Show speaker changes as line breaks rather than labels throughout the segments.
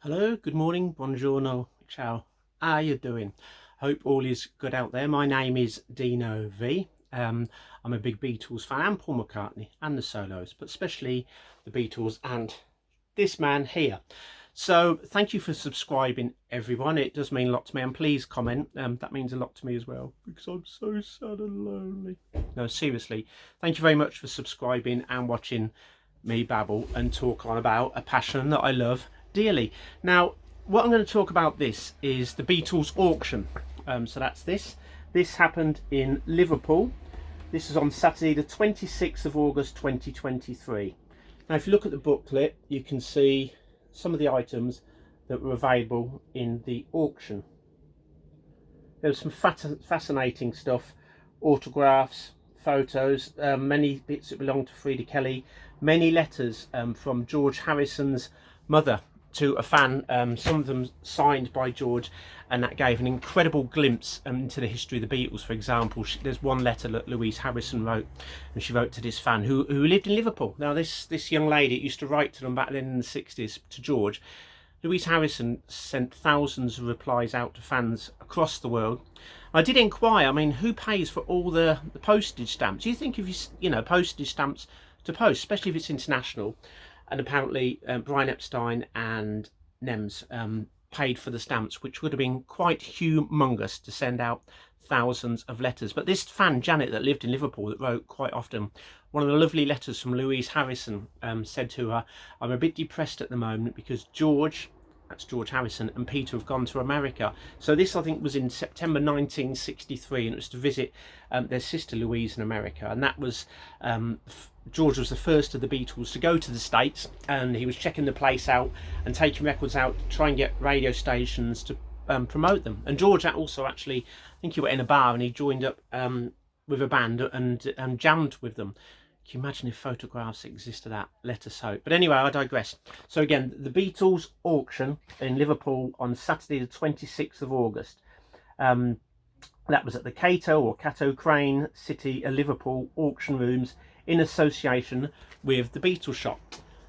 Hello, good morning, buongiorno, ciao. How you doing? Hope all is good out there. My name is Dino V. I'm a big Beatles fan and Paul McCartney and the solos, but especially the Beatles and this man here. So thank you for subscribing, everyone. It does mean a lot to me, and please comment. That means a lot to me as well, because I'm so sad and lonely. No, seriously, thank you very much for subscribing and watching me babble and talk on about a passion that I love dearly. Now, what I'm going to talk about this is the Beatles auction. So that's this. This happened in Liverpool. This is on Saturday the 26th of August 2023. Now, if you look at the booklet, you can see some of the items that were available in the auction. There was some fascinating stuff, autographs, photos, many bits that belonged to Frida Kelly, many letters from George Harrison's mother to a fan, some of them signed by George, and that gave an incredible glimpse into the history of the Beatles. For example, there's one letter that Louise Harrison wrote, and she wrote to this fan who lived in Liverpool. Now this young lady used to write to them back then in the 60s to George. Louise Harrison sent thousands of replies out to fans across the world. I did inquire, I mean, who pays for all the postage stamps? Do you think if you know, postage stamps to post, especially if it's international? And apparently Brian Epstein and Nems paid for the stamps, which would have been quite humongous to send out thousands of letters. But this fan, Janet, that lived in Liverpool, that wrote quite often, one of the lovely letters from Louise Harrison said to her, "I'm a bit depressed at the moment because George," that's George Harrison, "and Peter have gone to America." So this, I think, was in September 1963, and it was to visit their sister Louise in America. And that was, George was the first of the Beatles to go to the States, and he was checking the place out and taking records out to try and get radio stations to promote them. And George also actually, I think he went in a bar and he joined up with a band and jammed with them. Can you imagine if photographs exist of that? Let us hope. But anyway, I digress. So again, the Beatles auction in Liverpool on Saturday the 26th of August. That was at the Cato Crane City Liverpool auction rooms in association with the Beatles shop.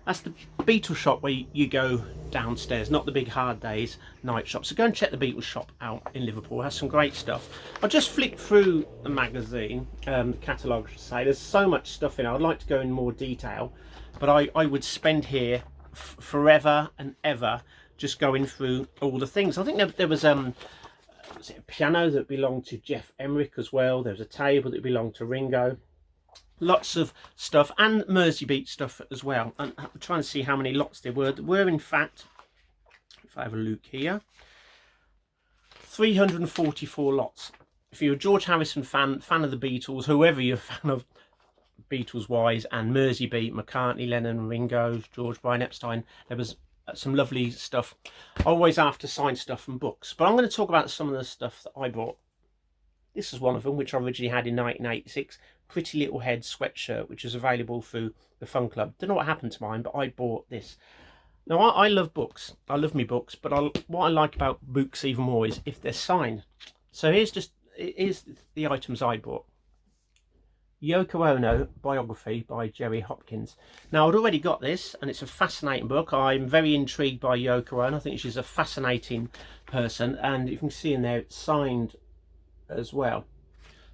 That's the Beatles shop where you go downstairs, not the big Hard Days night shop. So go and check the Beatles shop out in Liverpool. It has some great stuff. I just flicked through the magazine, the catalogue, I should say. There's so much stuff in it. I'd like to go in more detail, but I would spend here forever and ever just going through all the things. I think there was a piano that belonged to Jeff Emerick as well. There was a table that belonged to Ringo. Lots of stuff, and Merseybeat stuff as well. And I'm trying to see how many lots there were. There were, in fact, if I have a look here, 344 lots. If you're a George Harrison fan of the Beatles, whoever you're a fan of Beatles-wise, and Merseybeat, McCartney, Lennon, Ringo, George, Brian Epstein, there was some lovely stuff. Always after signed stuff from books. But I'm going to talk about some of the stuff that I bought. This is one of them, which I originally had in 1986. Pretty Little Head sweatshirt, which is available through the Fun Club. Don't know what happened to mine, but I bought this. Now, I love books. I love me books, but what I like about books even more is if they're signed. So here's the items I bought. Yoko Ono biography by Jerry Hopkins. Now, I'd already got this, and it's a fascinating book. I'm very intrigued by Yoko Ono. I think she's a fascinating person, and you can see in there it's signed as well.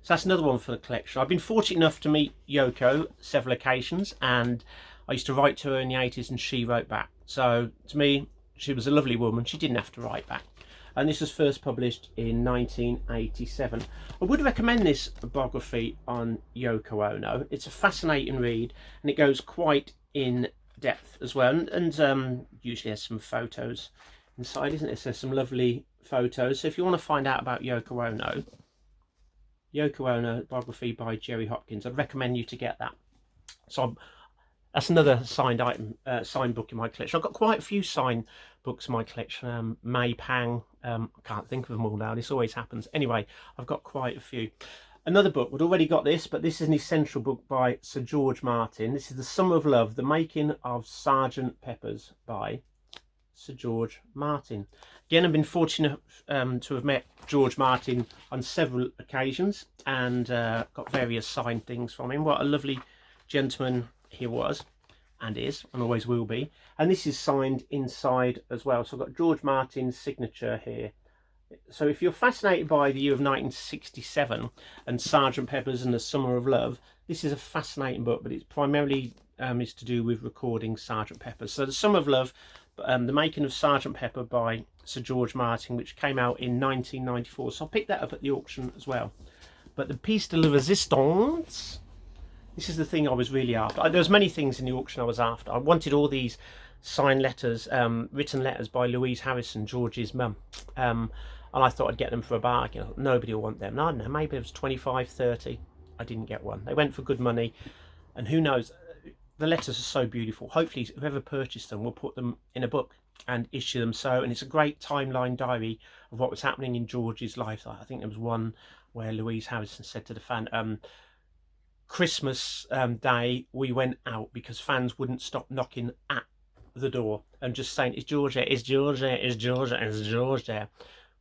So that's another one for the collection. I've been fortunate enough to meet Yoko several occasions, and I used to write to her in the 80s and she wrote back. So to me, she was a lovely woman. She didn't have to write back. And this was first published in 1987. I would recommend this biography on Yoko Ono. It's a fascinating read, and it goes quite in depth as well. And usually has some photos inside, isn't it? So there's some lovely photos. So if you want to find out about Yoko Ono biography by Jerry Hopkins, I'd recommend you to get that. So that's another signed item, signed book in my collection. I've got quite a few signed books in my collection. May Pang, I can't think of them all now. This always happens. Anyway, I've got quite a few. Another book, we'd already got this, but this is an essential book by Sir George Martin. This is The Summer of Love, The Making of Sergeant Pepper's by Sir George Martin. Again, I've been fortunate to have met George Martin on several occasions, and got various signed things from him. What a lovely gentleman he was. and is, and always will be. And this is signed inside as well. So I've got George Martin's signature here. So if you're fascinated by the year of 1967 and Sergeant Pepper's and the Summer of Love, this is a fascinating book, but it's primarily is to do with recording Sergeant Pepper. So the Summer of Love, the making of Sergeant Pepper by Sir George Martin, which came out in 1994. So I picked that up at the auction as well. But the piece de la resistance, this is the thing I was really after. There was many things in the auction I was after. I wanted all these signed letters, written letters by Louise Harrison, George's mum. And I thought I'd get them for a bargain. Nobody will want them. I don't know, maybe it was 25, 30. I didn't get one. They went for good money. And who knows, the letters are so beautiful. Hopefully whoever purchased them will put them in a book and issue them so. And it's a great timeline diary of what was happening in George's life. I think there was one where Louise Harrison said to the fan, Christmas Day we went out because fans wouldn't stop knocking at the door and just saying, is George there, is George there, is George there, is George there,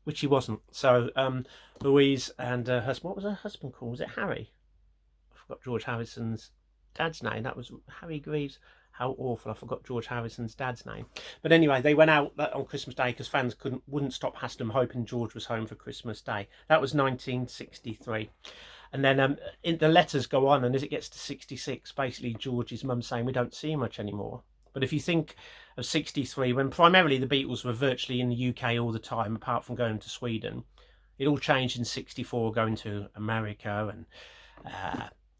which he wasn't. So Louise and her husband, what was her husband called? Was it Harry? I forgot George Harrison's dad's name. That was Harry Greaves. How awful, I forgot George Harrison's dad's name. But anyway, they went out on Christmas Day because fans wouldn't stop hassling them, hoping George was home for Christmas Day. That was 1963. And then the letters go on, and as it gets to 66, basically George's mum saying we don't see him much anymore. But if you think of 63, when primarily the Beatles were virtually in the UK all the time, apart from going to Sweden, it all changed in 64, going to America and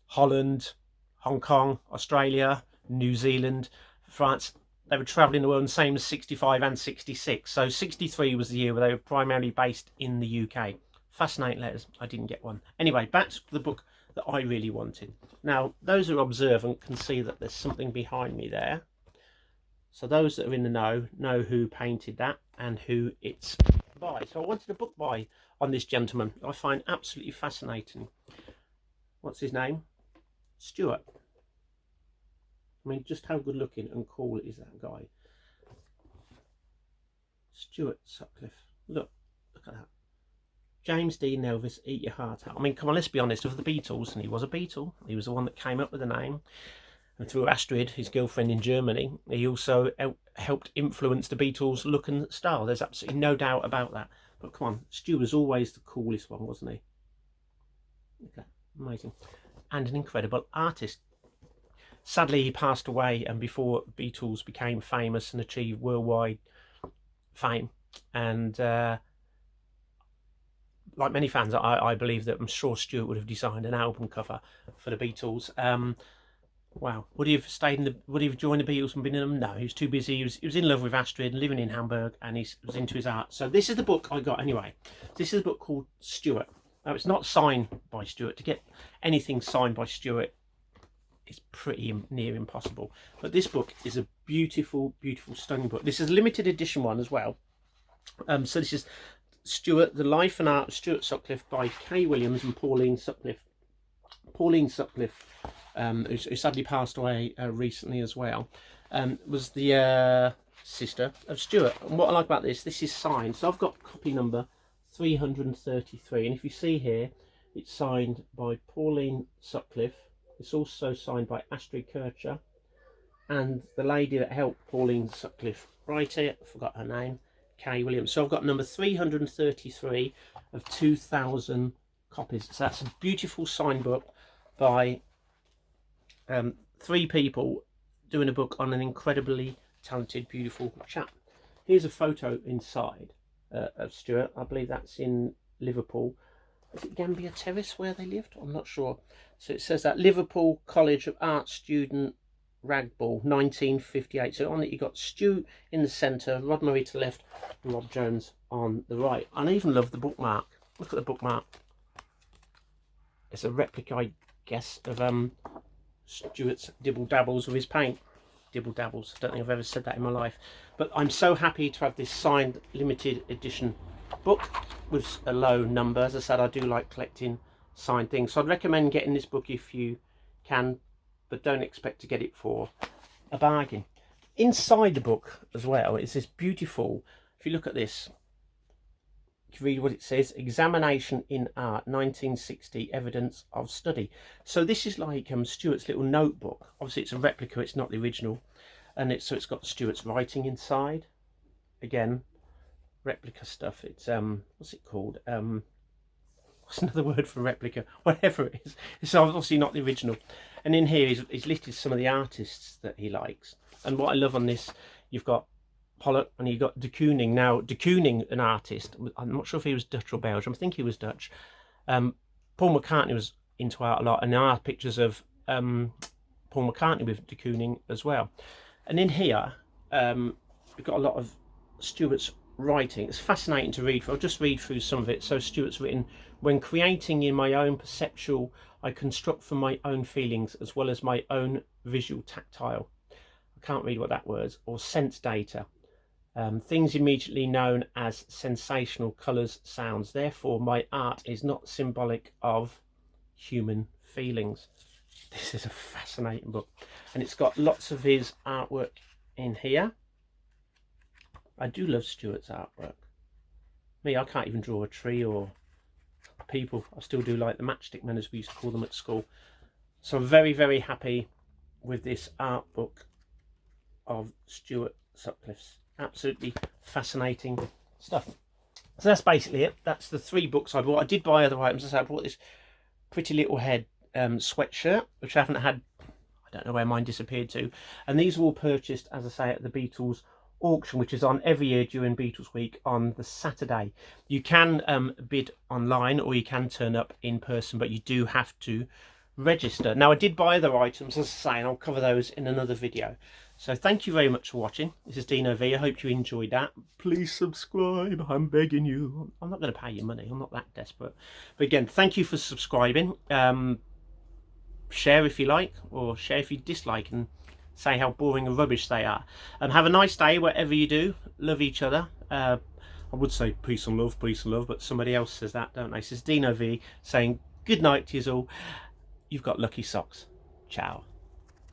Holland, Hong Kong, Australia, New Zealand, France. They were travelling the world, the same as 65 and 66. So 63 was the year where they were primarily based in the UK. Fascinating letters. I didn't get one. Anyway, back to the book that I really wanted. Now, those who are observant can see that there's something behind me there. So those that are in the know who painted that and who it's by. So I wanted a book by on this gentleman I find absolutely fascinating. What's his name? Stuart. I mean, just how good looking and cool is that guy? Stuart Sutcliffe. Look at that. James Dean Elvis, eat your heart out. I mean, come on, let's be honest, of the Beatles, and he was a Beatle. He was the one that came up with the name. And through Astrid, his girlfriend in Germany, he also helped influence the Beatles' look and style. There's absolutely no doubt about that. But come on, Stu was always the coolest one, wasn't he? Okay, amazing. And an incredible artist. Sadly, he passed away, and before Beatles became famous and achieved worldwide fame. And like many fans, I believe that I'm sure Stuart would have designed an album cover for the Beatles. Wow, would he have joined the Beatles and been in them? No, he was too busy. He was in love with Astrid, living in Hamburg, and he was into his art. So this is the book I got anyway. This is a book called Stuart. Now, it's not signed by Stuart. To get anything signed by Stuart is pretty near impossible. But this book is a beautiful, beautiful, stunning book. This is a limited edition one as well. So this is Stuart, The Life and Art of Stuart Sutcliffe by Kay Williams and Pauline Sutcliffe. Pauline Sutcliffe, who sadly passed away recently as well, was the sister of Stuart. And what I like about this is signed. So I've got copy number 333, and if you see here, it's signed by Pauline Sutcliffe. It's also signed by Astrid Kircher, and the lady that helped Pauline Sutcliffe write it, I forgot her name, Kay Williams. So I've got number 333 of 2,000 copies. So that's a beautiful signed book by three people doing a book on an incredibly talented, beautiful chap. Here's a photo inside of Stuart. I believe that's in Liverpool. Is it Gambia Terrace where they lived? I'm not sure. So it says that Liverpool College of Art student rag ball 1958. So on it you got Stu in the centre, Rod Murray to the left, and Rob Jones on the right. And I even love the bookmark. Look at the bookmark. It's a replica, I guess, of Stuart's dibble dabbles with his paint. Dibble dabbles. I don't think I've ever said that in my life. But I'm so happy to have this signed limited edition book with a low number. As I said, I do like collecting signed things, so I'd recommend getting this book if you can, but don't expect to get it for a bargain. Inside the book as well is this beautiful, if you look at this, you can read what it says: Examination in Art 1960 Evidence of Study. So this is like Stuart's little notebook. Obviously it's a replica, it's not the original, and it's got Stuart's writing inside. Again, replica stuff. It's what's it called? What's another word for replica? Whatever it is. It's obviously not the original. And in here he's listed some of the artists that he likes. And what I love on this, you've got Pollock and you've got de Kooning. Now, de Kooning, an artist, I'm not sure if he was Dutch or Belgium. I think he was Dutch. Paul McCartney was into art a lot, and there are pictures of Paul McCartney with de Kooning as well. And in here, we've got a lot of Stuart's writing. It's fascinating to read. I'll just read through some of it. So Stuart's written, when creating in my own perceptual, I construct from my own feelings as well as my own visual tactile. I can't read what that word, or sense data. Things immediately known as sensational colours, sounds. Therefore, my art is not symbolic of human feelings. This is a fascinating book, and it's got lots of his artwork in here. I do love Stuart's artwork. Me, I can't even draw a tree or people. I still do like the matchstick men, as we used to call them at school. So I'm very, very happy with this art book of Stuart Sutcliffe's. Absolutely fascinating stuff. So that's basically it. That's the 3 books I bought. I did buy other items. I bought this Pretty Little Head sweatshirt, which I haven't had. I don't know where mine disappeared to. And these were all purchased, as I say, at the Beatles auction, which is on every year during Beatles Week on the Saturday. You can bid online, or you can turn up in person, but you do have to register. Now, I did buy other items, as I say, and I'll cover those in another video. So thank you very much for watching. This is Dino V. I hope you enjoyed that. Please subscribe, I'm begging you. I'm not going to pay you money, I'm not that desperate. But again, thank you for subscribing. Share if you like, or share if you dislike, and say how boring and rubbish they are. And have a nice day whatever you do. Love each other. I would say peace and love, but somebody else says that, don't they? This is Dino V saying good night to you all. You've got lucky socks. Ciao.